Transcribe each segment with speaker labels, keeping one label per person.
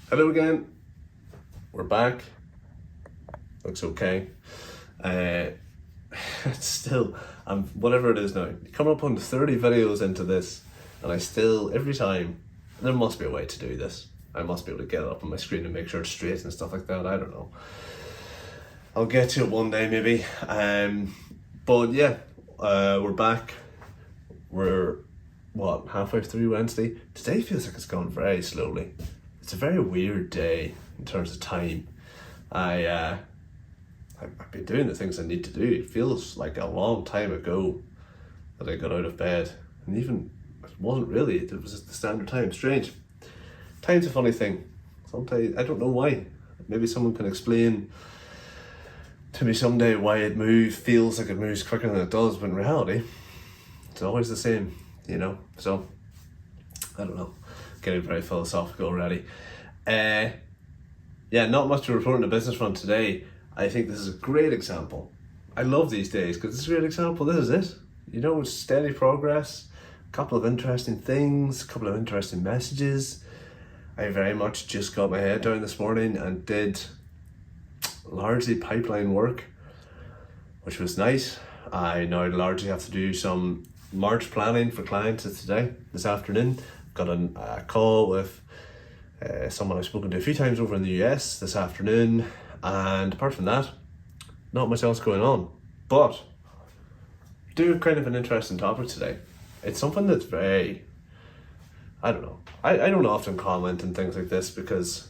Speaker 1: Hello again. We're back. Looks okay. It's still, whatever it is now, coming up on 30 videos into this, and I still, every time, there must be a way to do this. I must be able to get it up on my screen and make sure it's straight and stuff like that. I don't know. I'll get to it one day maybe. But yeah, we're back. We're, halfway through Wednesday? Today feels like it's gone very slowly. It's a very weird day in terms of time. I've been doing the things I need to do. It feels like a long time ago that I got out of bed, and even it wasn't really. It was just the standard time. Strange. Time's a funny thing. Sometimes I don't know why. Maybe someone can explain to me someday why it feels like it moves quicker than it does, but in reality, it's always the same. So I don't know. Getting very philosophical already. Not much to report on the business front today. I think this is a great example. I love these days because it's a great example. This is it. It's steady progress, a couple of interesting things, a couple of interesting messages. I very much just got my head down this morning and did largely pipeline work, which was nice. I now largely have to do some March planning for clients this afternoon. Got a call with someone I've spoken to a few times over in the US this afternoon, and apart from that, not much else going on. But do kind of an interesting topic today. It's something that's very, I don't know. I don't often comment on things like this because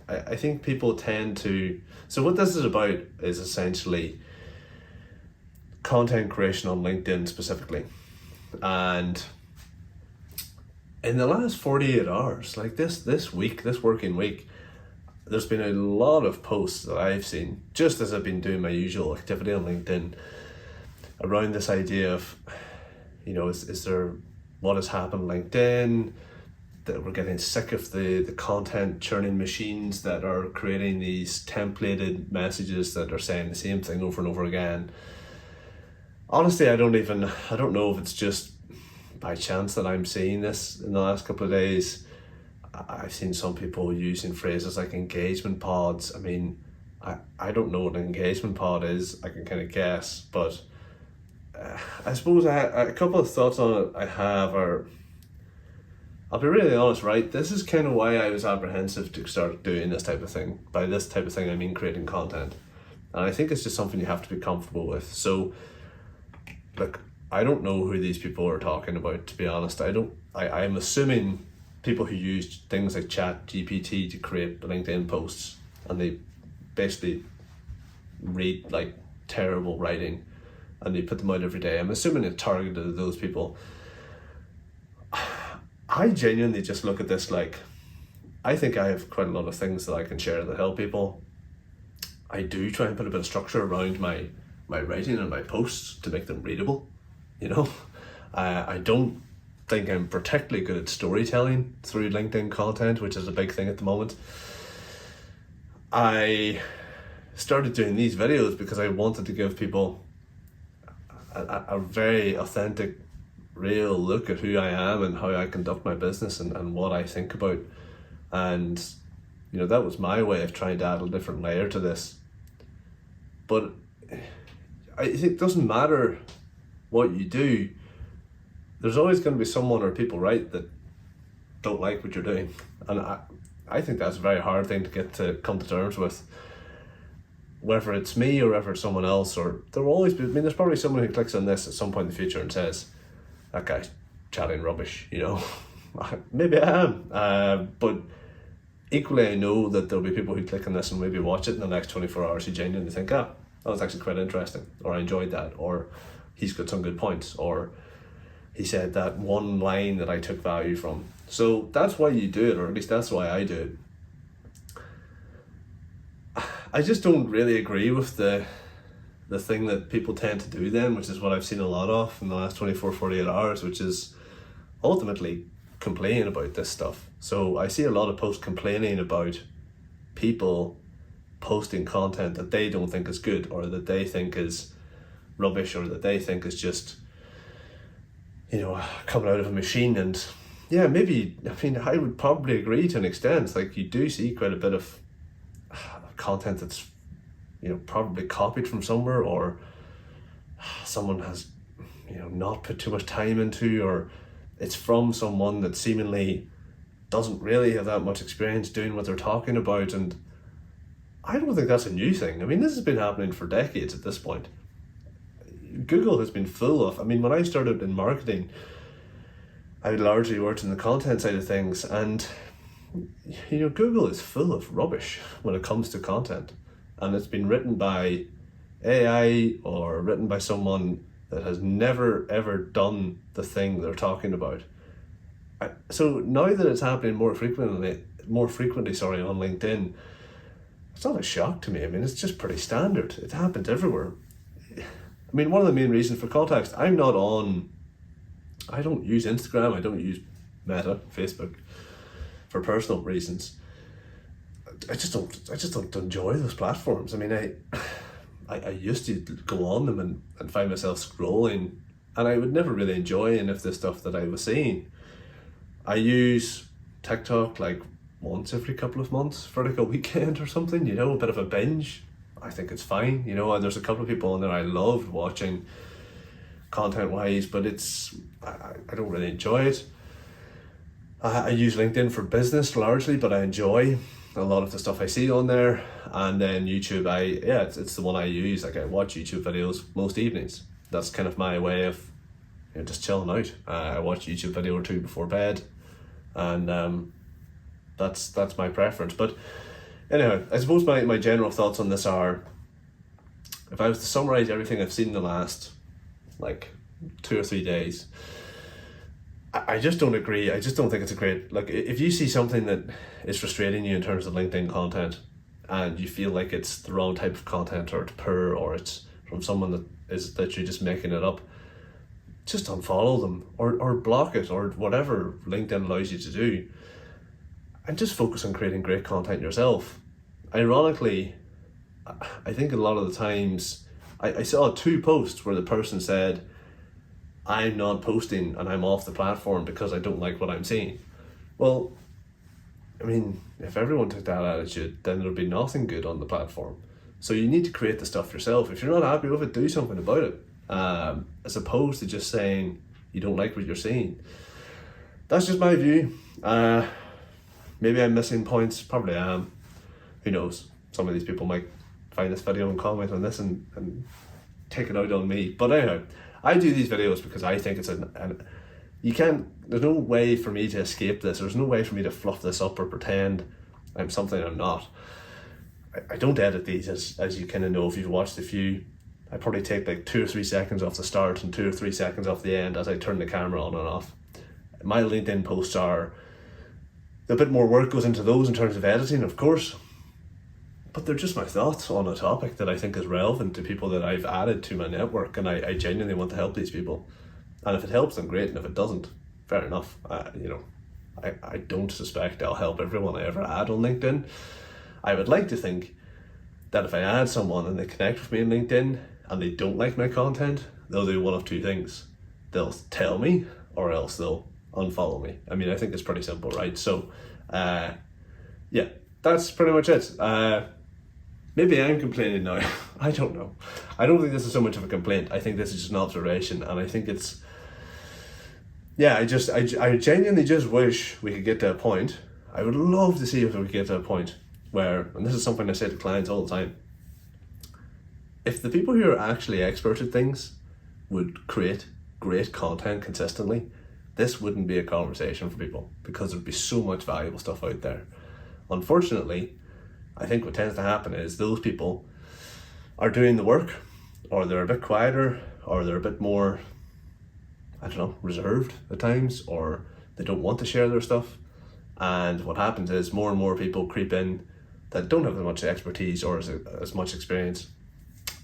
Speaker 1: I think people tend to. So what this is about is essentially content creation on LinkedIn specifically, and in the last 48 hours, like this working week, there's been a lot of posts that I've seen, just as I've been doing my usual activity on LinkedIn, around this idea of, is there, what has happened on LinkedIn, that we're getting sick of the content churning machines that are creating these templated messages that are saying the same thing over and over again. Honestly, I don't know if it's just by chance that I'm seeing this in the last couple of days. I've seen some people using phrases like engagement pods. I mean, I don't know what an engagement pod is. I can kind of guess, but I suppose a couple of thoughts on it I have are, I'll be really honest, right? This is kind of why I was apprehensive to start doing this type of thing. By this type of thing, I mean creating content. And I think it's just something you have to be comfortable with. So, look, I don't know who these people are talking about, to be honest. I'm assuming people who use things like ChatGPT to create LinkedIn posts, and they basically read like terrible writing and they put them out every day. I'm assuming it targeted at those people. I genuinely just look at this like, I think I have quite a lot of things that I can share that help people. I do try and put a bit of structure around my writing and my posts to make them readable. I don't think I'm particularly good at storytelling through LinkedIn content, which is a big thing at the moment. I started doing these videos because I wanted to give people a very authentic, real look at who I am and how I conduct my business and what I think about. And, that was my way of trying to add a different layer to this. But I think it doesn't matter what you do, there's always going to be someone or people, right, that don't like what you're doing. And I think that's a very hard thing to get to come to terms with. Whether it's me or whether it's someone else, or there will always be, there's probably someone who clicks on this at some point in the future and says, that guy's chatting rubbish, Maybe I am. But equally I know that there'll be people who click on this and maybe watch it in the next 24 hours who genuinely think, that was actually quite interesting, or I enjoyed that, or he's got some good points, or he said that one line that I took value from. So that's why you do it, or at least that's why I do it. I just don't really agree with the thing that people tend to do then, which is what I've seen a lot of in the last 48 hours, which is ultimately complain about this stuff. So I see a lot of posts complaining about people posting content that they don't think is good, or that they think is rubbish, or that they think is just coming out of a machine, and yeah, maybe, I mean, I would probably agree to an extent. Like, you do see quite a bit of content that's, probably copied from somewhere, or someone has, not put too much time into, or it's from someone that seemingly doesn't really have that much experience doing what they're talking about. And I don't think that's a new thing. I mean, this has been happening for decades at this point. Google has been full of, I mean, when I started in marketing, I largely worked in the content side of things, and Google is full of rubbish when it comes to content, and it's been written by AI or written by someone that has never ever done the thing they're talking about. So now that it's happening more frequently, on LinkedIn, it's not a shock to me. I mean, it's just pretty standard. It happens everywhere. I mean, one of the main reasons for context, I don't use Instagram, I don't use Meta, Facebook, for personal reasons. I just don't enjoy those platforms. I mean, I used to go on them and find myself scrolling, and I would never really enjoy any of the stuff that I was seeing. I use TikTok like once every couple of months for like a weekend or something, a bit of a binge. I think it's fine, and there's a couple of people on there I loved watching content wise, but I don't really enjoy it. I use LinkedIn for business largely, but I enjoy a lot of the stuff I see on there. And then YouTube, it's the one I use. Like, I watch YouTube videos most evenings. That's kind of my way of just chilling out. I watch a YouTube video or two before bed, and that's my preference. But anyway, I suppose my general thoughts on this are, if I was to summarize everything I've seen in the last like 2 or 3 days, I just don't agree. I just don't think it's a great, like, if you see something that is frustrating you in terms of LinkedIn content, and you feel like it's the wrong type of content, or it's poor, or it's from someone that you're just making it up, just unfollow them, or block it, or whatever LinkedIn allows you to do, and just focus on creating great content yourself. Ironically, I think a lot of the times, I saw 2 posts where the person said, I'm not posting and I'm off the platform because I don't like what I'm seeing. Well, I mean, if everyone took that attitude, then there'd be nothing good on the platform. So you need to create the stuff yourself. If you're not happy with it, do something about it, as opposed to just saying you don't like what you're seeing. That's just my view. Maybe I'm missing points, probably am. Who knows? Some of these people might find this video and comment on this and take it out on me. But anyhow, I do these videos because I think it's there's no way for me to escape this. There's no way for me to fluff this up or pretend I'm something I'm not. I don't edit these, as you kind of know if you've watched a few. I probably take like 2 or 3 seconds off the start and 2 or 3 seconds off the end as I turn the camera on and off. My LinkedIn posts are, a bit more work goes into those in terms of editing, of course, but they're just my thoughts on a topic that I think is relevant to people that I've added to my network, and I genuinely want to help these people. And if it helps, then great, and if it doesn't, fair enough. I don't suspect I'll help everyone I ever add on LinkedIn. I would like to think that if I add someone and they connect with me on LinkedIn and they don't like my content, they'll do one of 2 things. They'll tell me, or else they'll unfollow me. I mean, I think it's pretty simple, right? So, yeah, that's pretty much it. Maybe I'm complaining now. I don't know. I don't think this is so much of a complaint. I think this is just an observation, and I think it's, yeah, I genuinely just wish we could get to a point. I would love to see if we could get to a point where, and this is something I say to clients all the time, if the people who are actually expert at things would create great content consistently, this wouldn't be a conversation for people, because there'd be so much valuable stuff out there. Unfortunately, I think what tends to happen is those people are doing the work, or they're a bit quieter, or they're a bit more, I don't know, reserved at times, or they don't want to share their stuff. And what happens is more and more people creep in that don't have as much expertise or as much experience.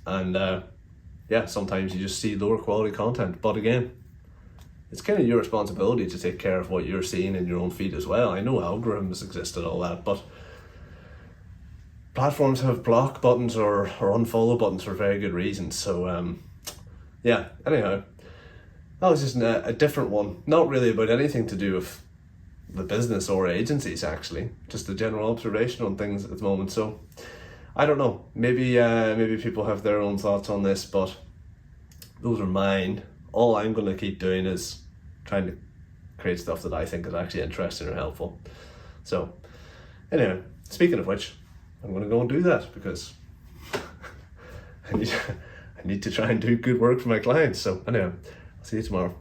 Speaker 1: And yeah, sometimes you just see lower quality content. But again, it's kind of your responsibility to take care of what you're seeing in your own feed as well. I know algorithms exist and all that, but platforms have block buttons or unfollow buttons for very good reasons. So yeah, anyhow, that was just a different one. Not really about anything to do with the business or agencies, actually. Just a general observation on things at the moment. So I don't know, maybe people have their own thoughts on this, but those are mine. All I'm going to keep doing is trying to create stuff that I think is actually interesting or helpful. So anyway, speaking of which, I'm going to go and do that, because I need to try and do good work for my clients. So anyway, I'll see you tomorrow.